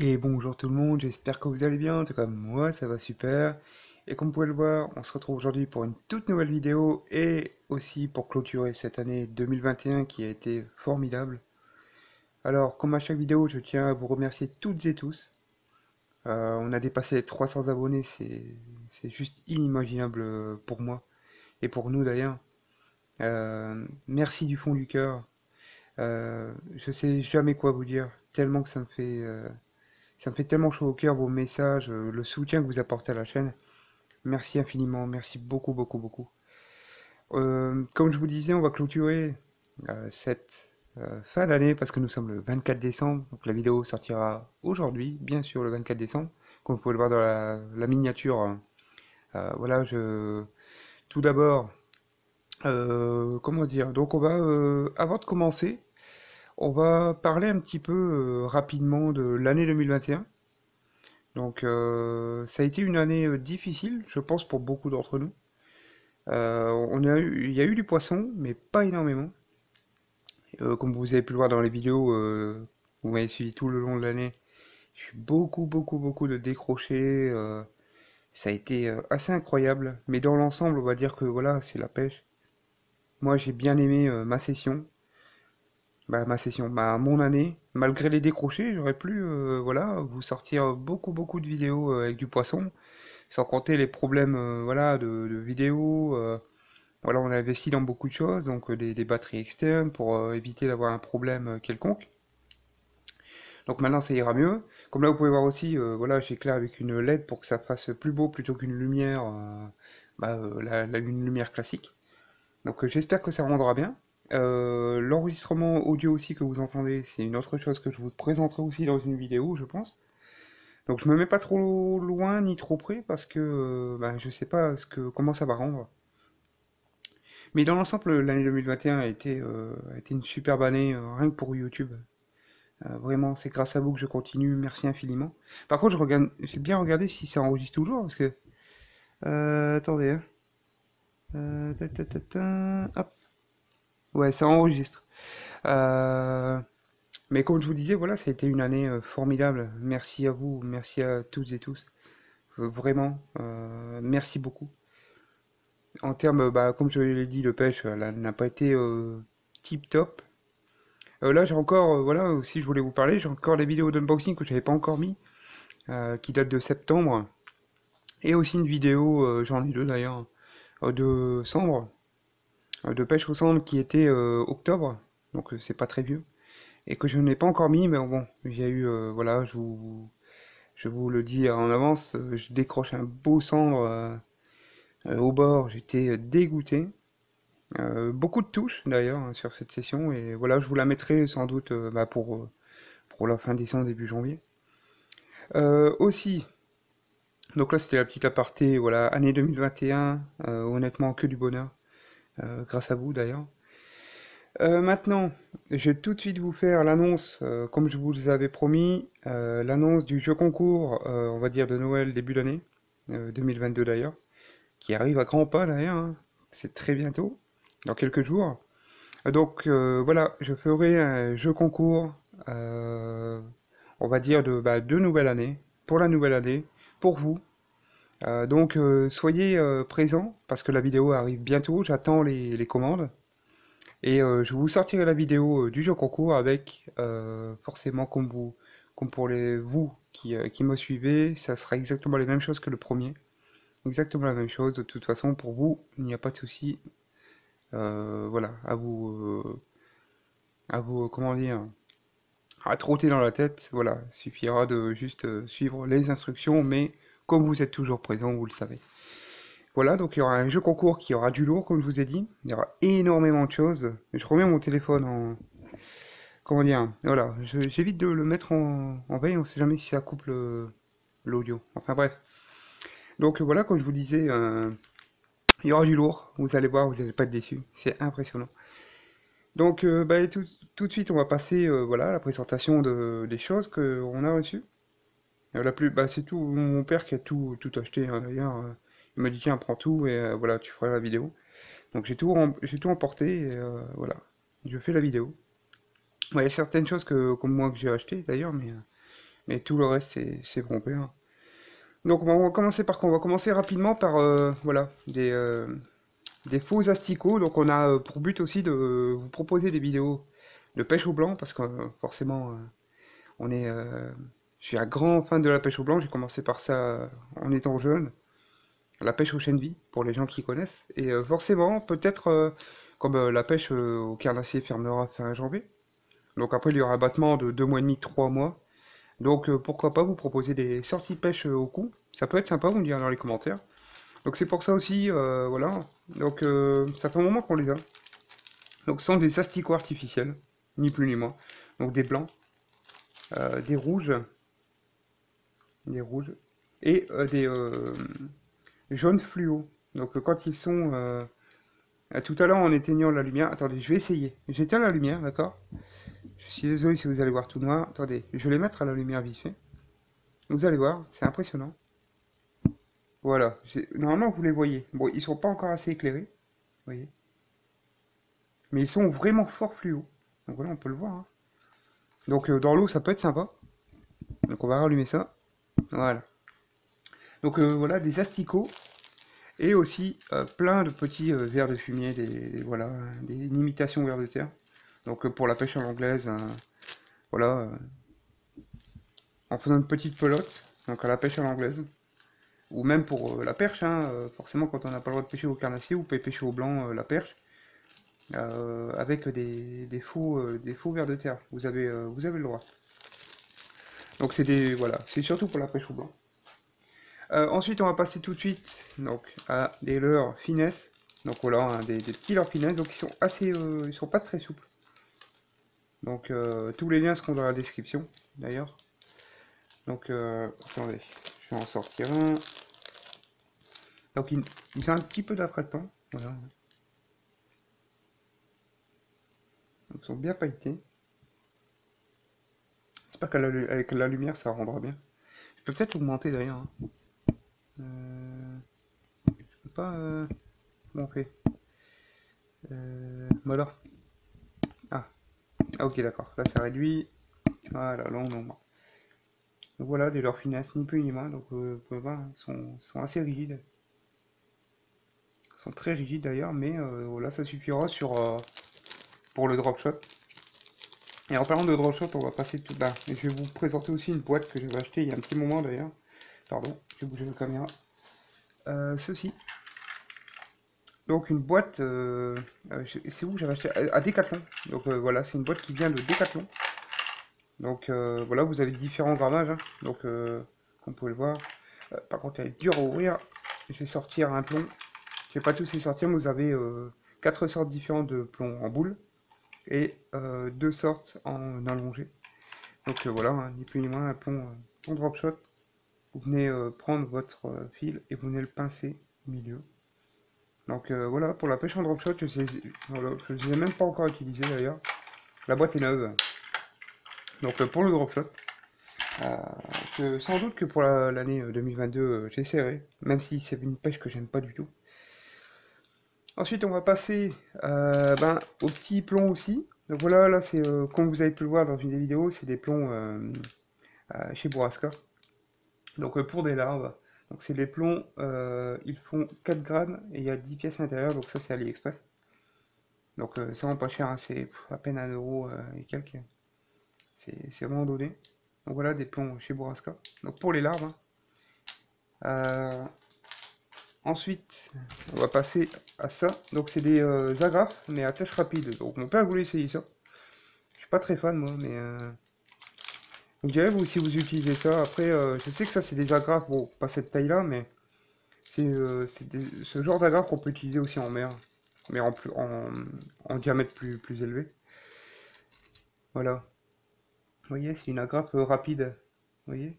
Et bonjour tout le monde, j'espère que vous allez bien, en tout cas moi ça va super. Et comme vous pouvez le voir, on se retrouve aujourd'hui pour une toute nouvelle vidéo et aussi pour clôturer cette année 2021 qui a été formidable. Alors comme à chaque vidéo, je tiens à vous remercier toutes et tous. On a dépassé les 300 abonnés, c'est juste inimaginable pour moi et pour nous d'ailleurs. Merci du fond du cœur. Je sais jamais quoi vous dire, tellement que ça me fait tellement chaud au cœur vos messages, le soutien que vous apportez à la chaîne. Merci infiniment, merci beaucoup, beaucoup, beaucoup. Comme je vous disais, on va clôturer cette fin d'année parce que nous sommes le 24 décembre. Donc la vidéo sortira aujourd'hui, bien sûr, le 24 décembre. Comme vous pouvez le voir dans la miniature. Voilà, tout d'abord, comment dire? Donc avant de commencer, on va parler un petit peu rapidement de l'année 2021. Donc, ça a été une année difficile, je pense, pour beaucoup d'entre nous. Il y a eu du poisson, mais pas énormément. Comme vous avez pu le voir dans les vidéos, vous m'avez suivi tout le long de l'année. J'ai eu beaucoup, beaucoup, beaucoup de décrochés. Ça a été assez incroyable. Mais dans l'ensemble, on va dire que voilà, c'est la pêche. Moi, j'ai bien aimé ma session. Mon année. Malgré les décrochés, j'aurais pu, voilà, vous sortir beaucoup, beaucoup de vidéos avec du poisson. Sans compter les problèmes voilà, de vidéo. Voilà, on a investi dans beaucoup de choses, donc des batteries externes pour éviter d'avoir un problème quelconque. Donc maintenant ça ira mieux. Comme là vous pouvez voir aussi, voilà, j'éclaire avec une LED pour que ça fasse plus beau plutôt qu'une lumière, une lumière classique. Donc j'espère que ça rendra bien. L'enregistrement audio aussi que vous entendez, c'est une autre chose que je vous présenterai aussi dans une vidéo, je pense. Donc je me mets pas trop loin ni trop près parce que je sais pas comment ça va rendre. Mais dans l'ensemble, l'année 2021 a été une superbe année, rien que pour YouTube. Vraiment, c'est grâce à vous que je continue, merci infiniment. Par contre, j'ai bien regardé si ça enregistre toujours, parce que... attendez, hein. Hop. Ouais, ça enregistre. Euh, mais comme je vous disais, voilà, ça a été une année formidable. Merci à vous, merci à toutes et tous. Vraiment, merci beaucoup. En termes, comme je l'ai dit, le pêche n'a pas été tip top. Là, j'ai encore, voilà, aussi je voulais vous parler, j'ai encore des vidéos d'unboxing que j'avais pas encore mis, qui datent de septembre, et aussi une vidéo, j'en ai deux d'ailleurs, de sambre, de pêche au sambre qui était octobre, donc c'est pas très vieux, et que je n'ai pas encore mis, mais bon, j'ai eu, voilà, je vous le dis en avance, je décroche un beau sambre au bord, j'étais dégoûté. Beaucoup de touches d'ailleurs hein, sur cette session, et voilà, je vous la mettrai sans doute pour la fin décembre, début janvier. Aussi, donc là c'était la petite aparté, voilà, année 2021, honnêtement que du bonheur, grâce à vous d'ailleurs. Maintenant, je vais tout de suite vous faire l'annonce, comme je vous avais promis, l'annonce du jeu concours, on va dire de Noël début d'année, 2022 d'ailleurs, qui arrive à grands pas d'ailleurs, hein. C'est très bientôt, dans quelques jours. Donc voilà, je ferai un jeu concours, euh, on va dire de nouvelle année, pour la nouvelle année, pour vous. Donc soyez présents parce que la vidéo arrive bientôt, j'attends les commandes et je vous sortirai la vidéo du jeu concours avec forcément comme pour vous qui me suivez, ça sera exactement les mêmes choses que le premier, exactement la même chose. De toute façon pour vous il n'y a pas de souci. Voilà, à vous comment dire, à trotter dans la tête. Voilà, il suffira de juste suivre les instructions, mais comme vous êtes toujours présent, vous le savez. Voilà, donc il y aura un jeu concours qui aura du lourd, comme je vous ai dit. Il y aura énormément de choses. Je remets mon téléphone en... Comment dire? Voilà, j'évite de le mettre en veille, on sait jamais si ça coupe l'audio. Enfin bref. Donc voilà, comme je vous disais, il y aura du lourd. Vous allez voir, vous n'allez pas être déçus. C'est impressionnant. Donc tout de suite, on va passer voilà, à la présentation des choses qu'on a reçues. C'est tout mon père qui a tout acheté hein, d'ailleurs. Il m'a dit tiens, prends tout et voilà, tu feras la vidéo. Donc j'ai tout emporté et voilà, je fais la vidéo. Ouais, il y a certaines choses comme moi que j'ai acheté d'ailleurs, Mais tout le reste, c'est pompé, hein. Donc on va commencer par quoi? On va commencer rapidement par voilà, des faux asticots. Donc on a pour but aussi de vous proposer des vidéos de pêche au blanc, parce que forcément, on est, je suis un grand fan de la pêche au blanc. J'ai commencé par ça en étant jeune. La pêche au chènevis, pour les gens qui connaissent. Et forcément, peut-être, comme la pêche au carnassier fermera fin janvier. Donc après, il y aura un battement de 2 mois et demi, 3 mois. Donc pourquoi pas vous proposer des sorties de pêche au cou. Ça peut être sympa, vous me direz dans les commentaires. Donc c'est pour ça aussi, voilà. Donc ça fait un moment qu'on les a. Donc ce sont des asticots artificiels, ni plus ni moins. Donc des blancs, des rouges, des rouges, et des jaunes fluo. Donc quand ils sont... tout à l'heure en éteignant la lumière... Attendez, je vais essayer. J'éteins la lumière, d'accord? Je suis désolé si vous allez voir tout noir. Attendez, je vais les mettre à la lumière vite fait. Vous allez voir, c'est impressionnant. Voilà, normalement vous les voyez. Bon, ils sont pas encore assez éclairés, vous voyez. Mais ils sont vraiment fort fluo. Donc voilà, on peut le voir, hein. Donc dans l'eau, ça peut être sympa. Donc on va rallumer ça. Voilà. Donc voilà, des asticots et aussi plein de petits vers de fumier, voilà, des imitations vers de terre. Donc pour la pêche à l'anglaise, voilà, en faisant une petite pelote, donc à la pêche à l'anglaise. Ou même pour la perche, hein, forcément quand on n'a pas le droit de pêcher au carnassier, vous pouvez pêcher au blanc la perche. Avec des faux vers de terre. Vous avez le droit. Donc voilà, c'est surtout pour la pêche au blanc. Ensuite, on va passer tout de suite donc à des leurres finesse. Donc voilà, hein, des petits leurres finesse. Donc ils sont pas très souples. Donc tous les liens seront dans la description d'ailleurs. Donc attendez, je vais en sortir un. Donc ils ont un petit peu d'attractant. Voilà. Donc ils sont bien pailletés. J'espère qu'avec la lumière ça rendra bien. Je peux peut-être augmenter d'ailleurs, hein. Je peux pas. Comment on fait? Voilà. Ah. Ah, ok, d'accord. Là, ça réduit. Voilà, long nombre. Donc voilà, des leurres finesse, ni plus ni moins. Donc vous pouvez voir, hein, sont assez rigides. Ils sont très rigides d'ailleurs, mais voilà, ça suffira pour le drop shot. Et en parlant de drop shot, on va passer tout là. Et je vais vous présenter aussi une boîte que j'avais achetée il y a un petit moment d'ailleurs. Pardon, j'ai bougé la caméra. Ceci. Donc une boîte, c'est où j'avais acheté? À Decathlon. Donc voilà, c'est une boîte qui vient de Decathlon. Donc voilà, vous avez différents grammages, hein. Donc comme vous pouvez le voir. Par contre, elle est dure à ouvrir. Je vais sortir un plomb. Je vais pas tous les sortir, mais vous avez 4 sortes différentes de plomb en boule et 2 sortes en allongé. Donc voilà, hein, ni plus ni moins un plomb drop shot. Vous venez prendre votre fil et vous venez le pincer au milieu. Donc voilà, pour la pêche en drop shot, voilà, je ne les ai même pas encore utilisé d'ailleurs. La boîte est neuve. Donc pour le drop shot, sans doute que pour l'année 2022, j'essaierai, même si c'est une pêche que j'aime pas du tout. Ensuite, on va passer au petit plomb aussi. Donc voilà, là c'est comme vous avez pu le voir dans une des vidéos, c'est des plombs chez Bourrasca. Donc pour des larves. Donc c'est des plombs, ils font 4 grammes et il y a 10 pièces à l'intérieur, donc ça c'est AliExpress. Donc c'est vraiment pas cher, hein, c'est à peine 1 € et quelques. C'est vraiment donné. Donc voilà des plombs chez Bourrasca. Donc pour les larves, hein. Ensuite, on va passer à ça. Donc c'est des agrafes, mais à tâche rapide. Donc mon père voulait essayer ça. Je suis pas très fan moi, mais vous direz vous si vous utilisez ça. Après, je sais que ça c'est des agrafes, bon, pas cette taille-là, mais ce genre d'agrafes qu'on peut utiliser aussi en mer, mais en diamètre plus élevé. Voilà. Vous voyez, c'est une agrafe rapide. Vous voyez?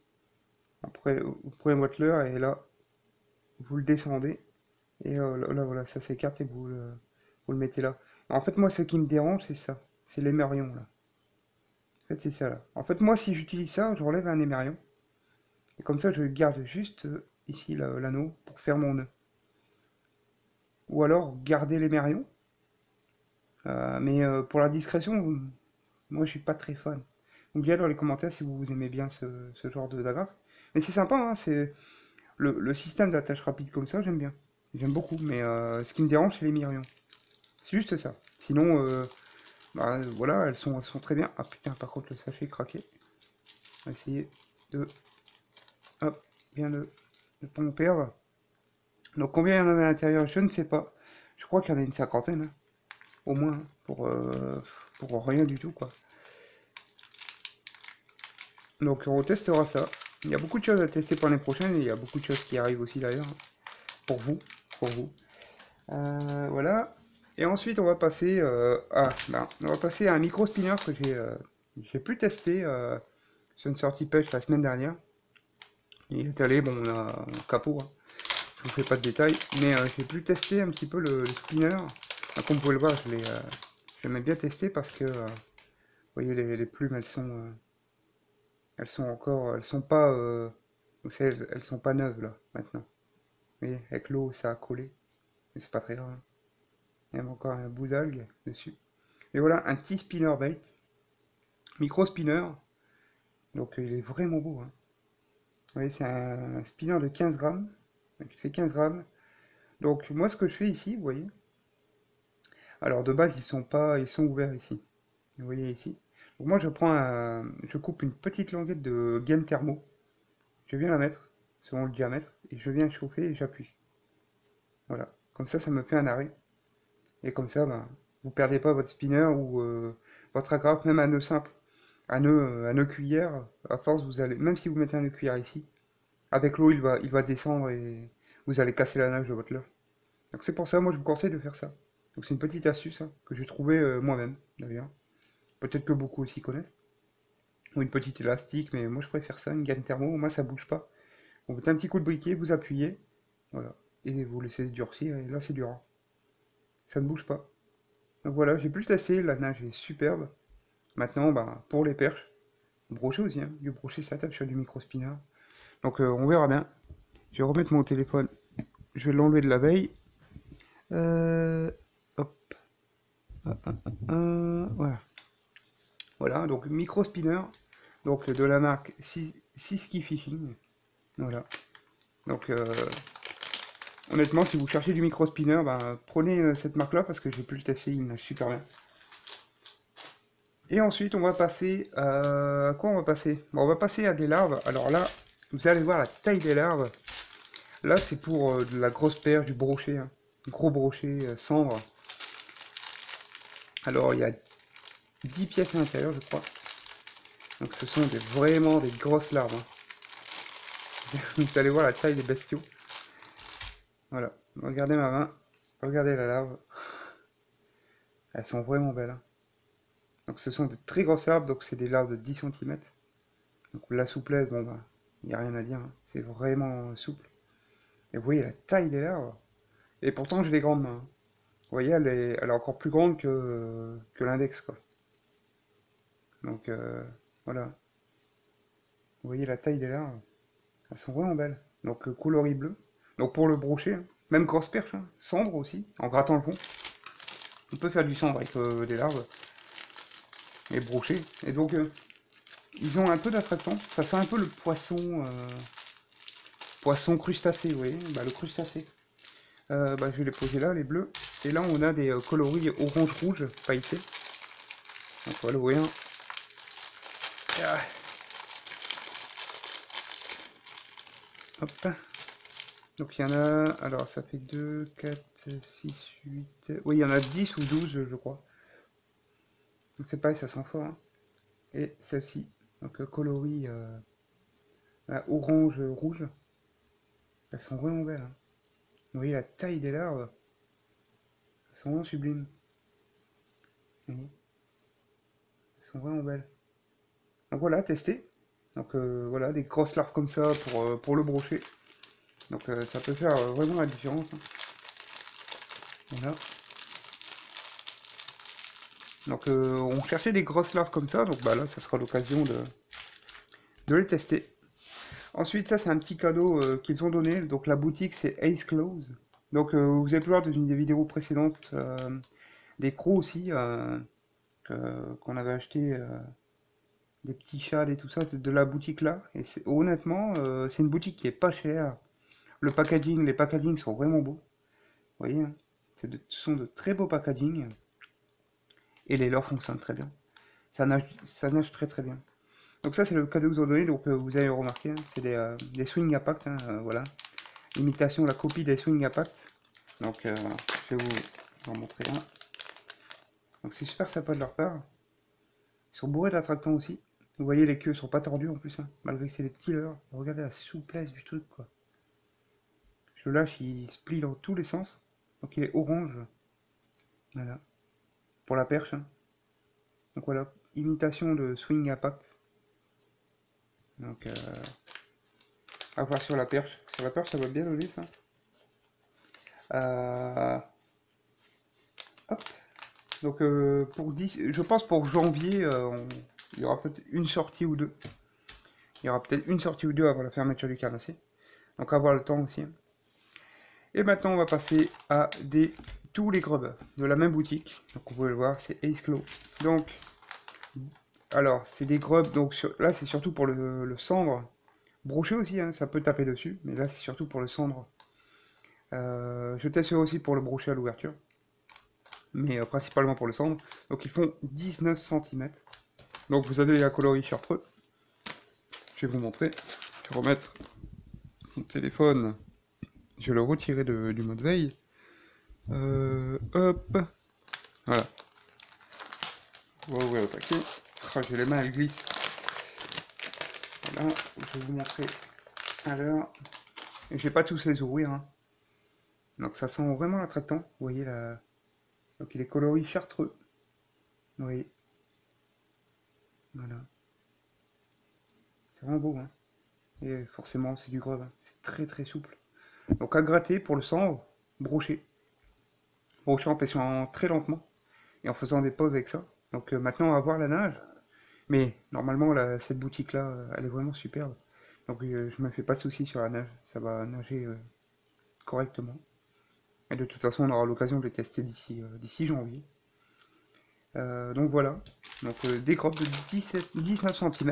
Après, vous prenez votre leurre et là, vous le descendez. Et là, voilà, ça s'écarte et vous le mettez là. En fait, moi, ce qui me dérange, c'est ça. C'est l'émerion, là. En fait, c'est ça, là. En fait, moi, si j'utilise ça, j'enlève un émerion. Et comme ça, je garde juste ici l'anneau pour faire mon nœud. Ou alors, garder l'émerion. Mais pour la discrétion, moi, je suis pas très fan. Ou bien dans les commentaires si vous aimez bien ce genre d'agrafe. Mais c'est sympa, hein, c'est le système d'attache rapide comme ça, j'aime bien. J'aime beaucoup, mais ce qui me dérange, c'est les mirions. C'est juste ça. Sinon, bah, voilà, elles sont très bien. Ah putain, par contre, le sachet est craqué. On va essayer de, hop, bien de pas en perdre. Donc combien il y en a à l'intérieur, je ne sais pas. Je crois qu'il y en a une cinquantaine, hein, au moins, hein, pour rien du tout, quoi. Donc on testera ça. Il y a beaucoup de choses à tester pour l'année prochaine, et il y a beaucoup de choses qui arrivent aussi d'ailleurs, hein, pour vous, pour vous. Voilà. Et ensuite on va passer on va passer à un micro spinner que j'ai pu tester sur une sortie pêche la semaine dernière. Il est allé, bon, on a un capot, hein. Je vous fais pas de détails, mais j'ai pu tester un petit peu le spinner. Comme vous pouvez le voir, j'aimais bien tester parce que, vous voyez, les plumes, elles sont encore, elles sont pas, vous savez, elles sont pas neuves là, maintenant. Vous voyez, avec l'eau, ça a collé, mais c'est pas très grave, hein. Il y a encore un bout d'algue dessus. Et voilà, un petit spinner bait, micro spinner, donc il est vraiment beau, hein. Vous voyez, c'est un spinner de 15 grammes, donc il fait 15 grammes. Donc moi, ce que je fais ici, vous voyez, alors de base, ils sont ouverts ici. Vous voyez ici. Donc moi, je coupe une petite languette de gaine thermo. Je viens la mettre selon le diamètre et je viens chauffer et j'appuie. Voilà. Comme ça me fait un arrêt. Et comme ça, ben, vous perdez pas votre spinner ou votre agrafe, même un nœud simple. Un nœud cuillère, à force, vous allez, même si vous mettez un nœud cuillère ici, avec l'eau, il va descendre et vous allez casser la nage de votre leurre. Donc c'est pour ça, moi, je vous conseille de faire ça. Donc c'est une petite astuce, hein, que j'ai trouvée moi-même, d'ailleurs. Peut-être que beaucoup aussi connaissent. Ou une petite élastique, mais moi je préfère ça, une gaine thermo, au moins ça bouge pas. Vous mettez un petit coup de briquet, vous appuyez, voilà, et vous laissez durcir, et là c'est dur, hein. Ça ne bouge pas. Donc voilà, j'ai plus testé, la nage est superbe. Maintenant, bah, pour les perches, brochet aussi, hein, du brochet ça tape sur du micro spinner. Donc on verra bien. Je vais remettre mon téléphone, je vais l'enlever de la veille. Hop, voilà. Voilà, donc micro spinner, donc de la marque Siski Fishing. Voilà. Donc honnêtement, si vous cherchez du micro spinner, bah, prenez cette marque-là parce que j'ai pu le tester, il nage super bien. Et ensuite, on va passer à quoi on va passer? Bon, on va passer à des larves. Alors là, vous allez voir la taille des larves. Là, c'est pour de la grosse perche, du brochet, hein. Gros brochet, cendre. Alors, il y a 10 pièces à l'intérieur, je crois. Donc, ce sont vraiment des grosses larves, hein. Vous allez voir la taille des bestiaux. Voilà. Regardez ma main. Regardez la larve. Elles sont vraiment belles, hein. Donc ce sont de très grosses larves, donc c'est des larves de 10 cm. Donc la souplesse, bon bah, il n'y a rien à dire, hein. C'est vraiment souple. Et vous voyez la taille des larves. Et pourtant j'ai des grandes mains, hein. Vous voyez, elle est encore plus grande que l'index, quoi. Donc voilà. Vous voyez la taille des larves. Elles sont vraiment belles. Donc coloris bleu. Donc pour le brochet, hein. Même grosse perche, hein. Cendre aussi, en grattant le fond. On peut faire du cendre avec des larves. Et brocher. Et donc ils ont un peu d'attraction. Ça sent un peu le poisson crustacé, vous voyez, bah, le crustacé. Bah, je vais les poser là, les bleus. Et là, on a des coloris orange-rouge pailletés. Donc voilà, vous voyez, hein. Ah. Hop. Donc il y en a, alors ça fait 2, 4, 6, 8... Oui, il y en a 10 ou 12, je crois. Donc c'est pareil, ça sent fort, hein. Et celle-ci, donc coloris orange-rouge. Elles sont vraiment belles, hein. Vous voyez la taille des larves. Elles sont vraiment sublimes. Vous voyez, elles sont vraiment belles. Donc voilà, tester. Donc voilà, des grosses larves comme ça pour le brochet. Donc ça peut faire vraiment la différence, hein. Voilà. Donc on cherchait des grosses larves comme ça, donc bah là ça sera l'occasion de les tester. Ensuite ça c'est un petit cadeau qu'ils ont donné, donc la boutique c'est Ace Clothes. Donc vous avez pu voir dans une des vidéos précédentes des crocs aussi qu'on avait acheté des petits chats et tout ça, c'est de la boutique là. Et honnêtement, c'est une boutique qui est pas chère. Le packaging, les packagings sont vraiment beaux. Vous voyez, hein, ce sont de très beaux packaging. Et les leurres fonctionnent très bien. Ça nage très très bien. Donc ça c'est le cadeau que vous ont donné, donc vous avez remarqué, hein, c'est des Swing Impact, hein, voilà. Imitation, la copie des Swing Impact. Donc je vais vous en montrer un. Donc c'est super sympa de leur part. Ils sont bourrés d'attractants aussi. Vous voyez, les queues sont pas tordues en plus, hein, malgré que c'est des petits leurres. Regardez la souplesse du truc, quoi. Je le lâche, il se plie dans tous les sens. Donc il est orange. Voilà. Pour la perche, hein. Donc voilà, imitation de Swing Impact. Donc à voir sur la perche. Sur la perche, ça va bien donner ça. Hop. Donc pour 10, je pense pour janvier, il y aura peut-être une sortie ou deux. Il y aura peut-être une sortie ou deux avant la fermeture du carnassier. Donc avoir le temps aussi. Et maintenant on va passer à tous les grubs de la même boutique. Donc vous pouvez le voir, c'est Ace Claw. Donc alors c'est des grubs, donc là c'est surtout pour le cendre. Broché aussi, hein, ça peut taper dessus, mais là c'est surtout pour le cendre. Je testerai aussi pour le brochet à l'ouverture, mais principalement pour le cendre. Donc ils font 19 cm. Donc vous avez un coloris chartreux. Je vais vous montrer. Je vais remettre mon téléphone. Je vais le retirer du mode veille. Hop. Voilà. On va ouvrir le paquet. Oh, j'ai les mains, elles glissent. Voilà. Je vais vous montrer à l'heure. Et je vais pas tous les ouvrir, hein. Donc ça sent vraiment l'attractant. Vous voyez là. Donc il est coloris chartreux. Vous voyez. Voilà. C'est vraiment beau, hein. Et forcément, c'est du grove, hein. C'est très très souple. Donc à gratter pour le sang, brocher. Brocher en pêchant très lentement et en faisant des pauses avec ça. Donc maintenant, on va voir la nage. Mais normalement, cette boutique-là, elle est vraiment superbe. Donc je me fais pas de soucis sur la nage. Ça va nager correctement. Et de toute façon, on aura l'occasion de les tester d'ici janvier. Donc voilà. Donc des grottes de 19 cm.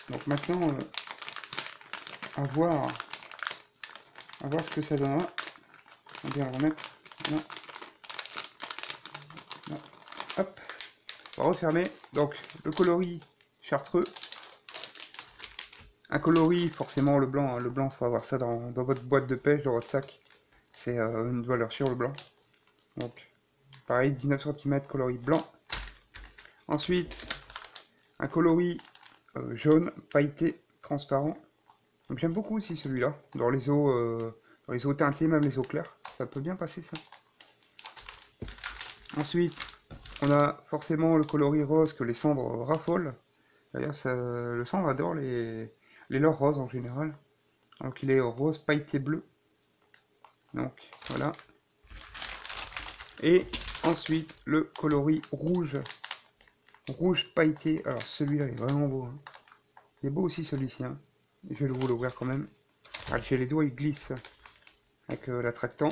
Donc maintenant, à voir ce que ça donnera. On va bien le remettre. Là. Là. Hop. On va refermer. Donc le coloris chartreux. Un coloris, forcément le blanc. Hein. Le blanc, il faut avoir ça dans votre boîte de pêche, dans votre sac. C'est une valeur sûre le blanc. Donc pareil, 19 cm coloris blanc. Ensuite, un coloris jaune, pailleté, transparent. Donc j'aime beaucoup aussi celui-là. Dans les eaux teintées, même les eaux claires. Ça peut bien passer ça. Ensuite, on a forcément le coloris rose que les cendres raffolent. D'ailleurs, le cendre adore les leurres roses en général. Donc il est rose pailleté bleu. Donc voilà. Et ensuite le coloris rouge. Rouge pailleté. Alors celui-là est vraiment beau. Hein. Il est beau aussi celui-ci. Hein. Je vais vous l'ouvrir quand même. Alors, j'ai les doigts, ils glissent avec l'attractant.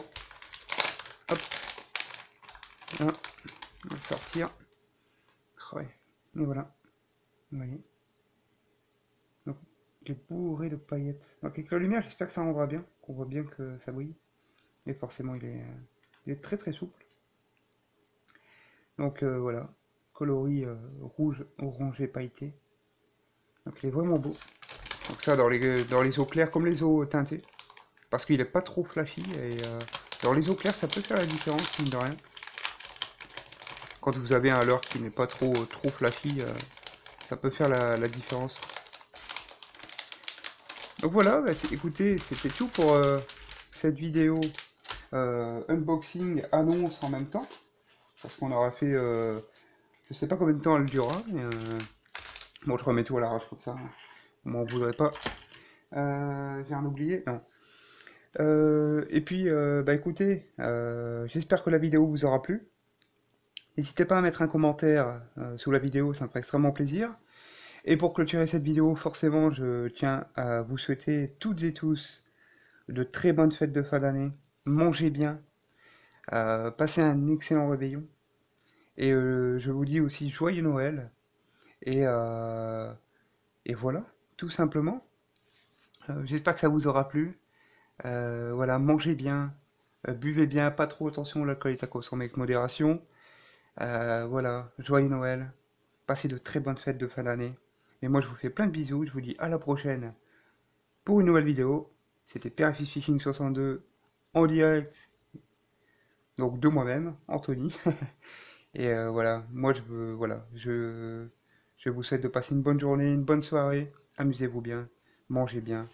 Hop. Là. On va le sortir. Ouais. Et voilà. Vous voyez. Donc, il est bourré de paillettes. Donc, avec la lumière, j'espère que ça rendra bien. Qu'on voit bien que ça brille. Et forcément, il est très très souple. Donc, voilà. Coloris rouge, orangé, pailleté. Donc, il est vraiment beau. Donc, ça, dans les eaux claires, comme les eaux teintées. Parce qu'il n'est pas trop flashy. Et dans les eaux claires, ça peut faire la différence, mine de rien. Quand vous avez un leurre qui n'est pas trop flashy, ça peut faire la différence. Donc voilà, bah écoutez, c'était tout pour cette vidéo unboxing, annonce en même temps. Parce qu'on aura fait, je sais pas combien de temps elle durera, mais bon, je remets tout à l'arrache comme ça, on m'en voudrait pas. J'ai un oublié, non. Et puis, bah écoutez, j'espère que la vidéo vous aura plu. N'hésitez pas à mettre un commentaire sous la vidéo, ça me ferait extrêmement plaisir. Et pour clôturer cette vidéo, forcément, je tiens à vous souhaiter toutes et tous de très bonnes fêtes de fin d'année. Mangez bien, passez un excellent réveillon. Et je vous dis aussi joyeux Noël. Et, euh, et voilà, tout simplement. J'espère que ça vous aura plu. Voilà, mangez bien, buvez bien, pas trop attention, l'alcool est à consommer avec modération. Voilà, joyeux Noël, passez de très bonnes fêtes de fin d'année. Et moi je vous fais plein de bisous, je vous dis à la prochaine pour une nouvelle vidéo. C'était Père Fishing 62 en direct, donc de moi-même, Anthony. Et voilà, moi voilà, je vous souhaite de passer une bonne journée, une bonne soirée, amusez-vous bien, mangez bien.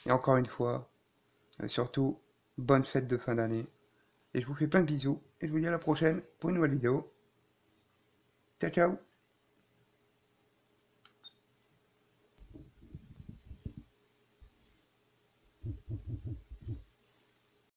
Et encore une fois, surtout, bonne fête de fin d'année. Et je vous fais plein de bisous et je vous dis à la prochaine pour une nouvelle vidéo. Ciao ciao!